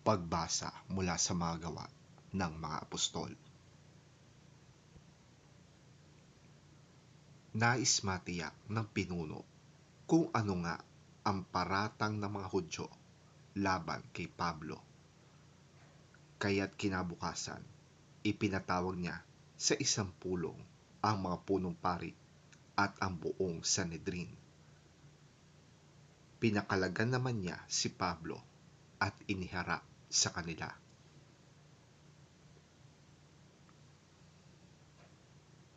Pagbasa mula sa mga gawa ng mga apostol. Nais matiyak ng pinuno kung ano nga ang paratang ng mga Hudyo laban kay Pablo. Kaya't kinabukasan, ipinatawag niya sa isang pulong ang mga punong pari at ang buong Sanhedrin. Pinakalagan naman niya si Pablo at iniharap sa kanila.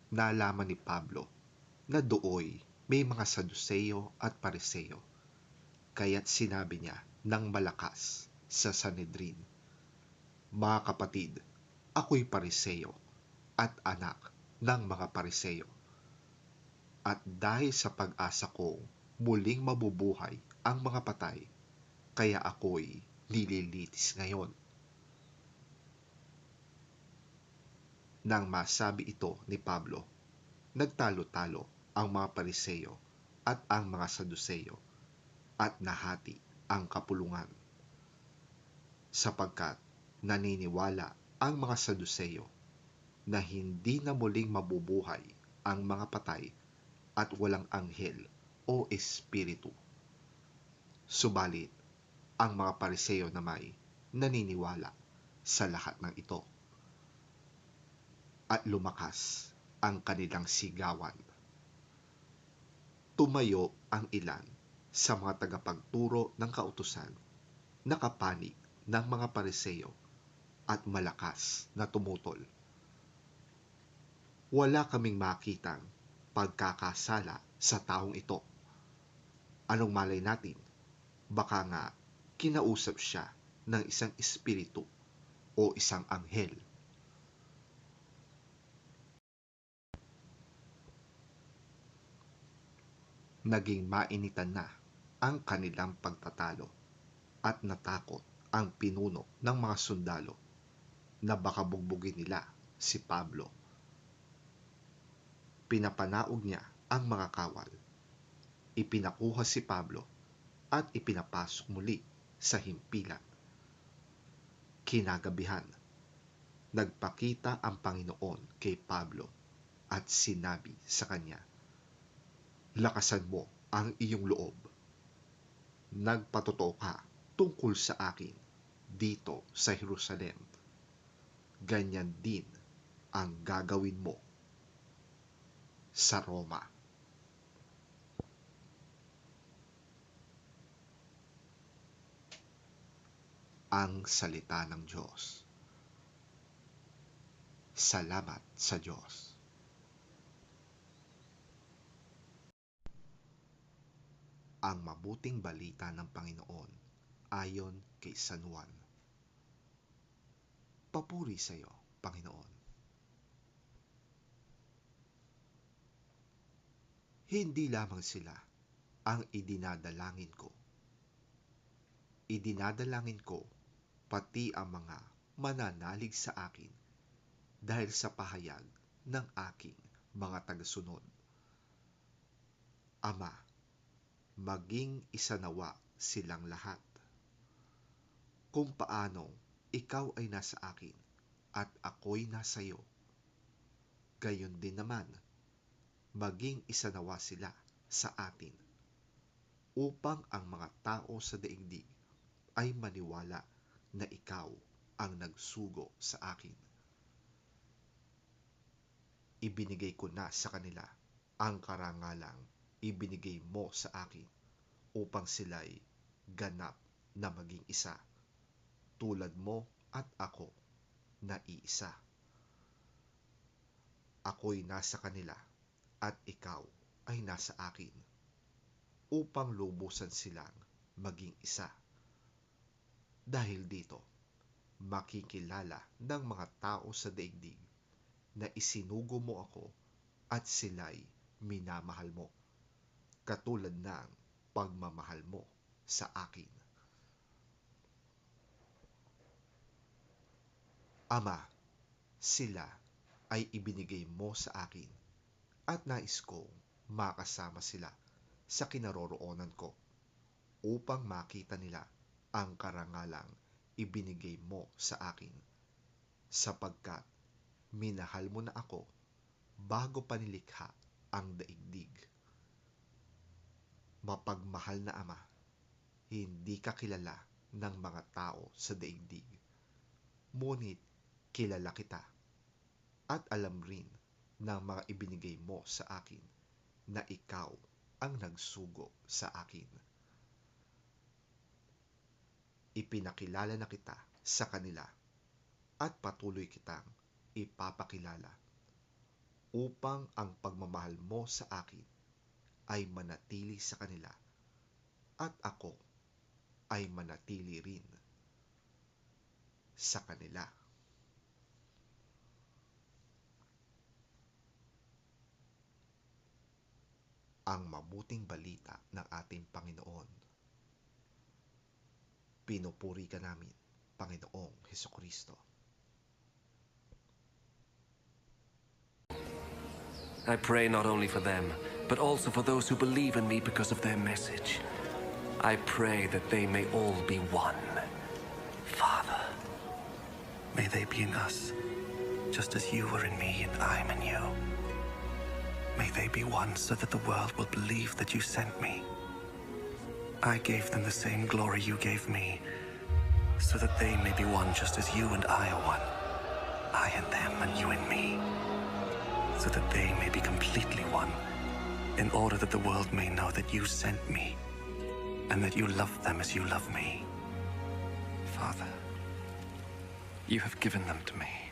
Nalaman ni Pablo na dooy may mga Saduseyo at Pariseo, kaya't sinabi niya ng malakas sa Sanhedrin, "Mga kapatid, ako'y Pariseo at anak ng mga Pariseo. At dahil sa pag-asa kong muling mabubuhay ang mga patay, kaya ako'y nililitis ngayon." Nang masabi ito ni Pablo, nagtalo-talo ang mga Pariseo at ang mga Saduseyo at nahati ang kapulungan. Sapagkat naniniwala ang mga Saduseyo na hindi na muling mabubuhay ang mga patay at walang anghel o espiritu. Subalit, ang mga Pariseo na may naniniwala sa lahat ng ito. At lumakas ang kanilang sigawan. Tumayo ang ilan sa mga tagapagturo ng kautusan na kapanig ng mga Pariseo at malakas na tumutol. Wala kaming makitang pagkakasala sa taong ito. Anong malay natin? Baka nga kinausap siya ng isang espiritu o isang anghel. Naging mainitan na ang kanilang pagtatalo at natakot ang pinuno ng mga sundalo na baka bugbugin nila si Pablo. Pinapanaog niya ang mga kawal. Ipinakuha si Pablo at ipinapasok muli sa himpilan. Kinagabihan, nagpakita ang Panginoon kay Pablo at sinabi sa kanya, "Lakasan mo ang iyong loob. Nagpatotoo ka tungkol sa akin dito sa Jerusalem. Ganyan din ang gagawin mo sa Roma." Ang salita ng Diyos. Salamat sa Diyos. Ang mabuting balita ng Panginoon ayon kay San Juan. Papuri sa iyo, Panginoon. Hindi lamang sila ang idinadalangin ko. Idinadalangin ko pati ang mga mananalig sa akin dahil sa pahayag ng aking mga tagasunod. Ama, maging isa nawa silang lahat. Kung paanong ikaw ay nasa akin at ako'y nasa iyo, gayon din naman, maging isa nawa sila sa atin, upang ang mga tao sa daigdig ay maniwala na ikaw ang nagsugo sa akin. Ibinigay ko na sa kanila ang karangalang ibinigay mo sa akin upang sila'y ganap na maging isa, tulad mo at ako na iisa. Ako'y nasa kanila at ikaw ay nasa akin, upang lubusan silang maging isa. Dahil dito, makikilala ng mga tao sa daigdig na isinugo mo ako at sila'y minamahal mo, katulad ng pagmamahal mo sa akin. Ama, sila ay ibinigay mo sa akin at nais kong makasama sila sa kinaroroonan ko upang makita nila ang karangalang ibinigay mo sa akin, sapagkat minahal mo na ako bago pa nilikha ang daigdig. Mapagmahal na Ama, hindi ka kilala ng mga tao sa daigdig, ngunit kilala kita at alam rin ng mga ibinigay mo sa akin na ikaw ang nagsugo sa akin. Ipinakilala na kita sa kanila at patuloy kitang ipapakilala upang ang pagmamahal mo sa akin ay manatili sa kanila at ako ay manatili rin sa kanila. Ang mabuting balita ng ating Panginoon. Pinupuri ka namin, Panginoong Hesukristo. I pray not only for them, but also for those who believe in me because of their message. I pray that they may all be one. Father, may they be in us, just as you were in me and I am in you. May they be one so that the world will believe that you sent me. I gave them the same glory you gave me, so that they may be one just as you and I are one. I and them and you and me, so that they may be completely one, in order that the world may know that you sent me, and that you love them as you love me. Father, you have given them to me,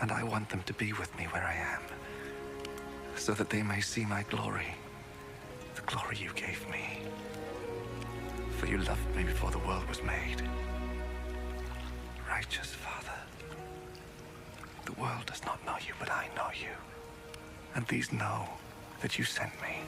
and I want them to be with me where I am, so that they may see my glory, the glory you gave me. For you loved me before the world was made. Righteous Father, the world does not know you, but I know you, and these know that you sent me.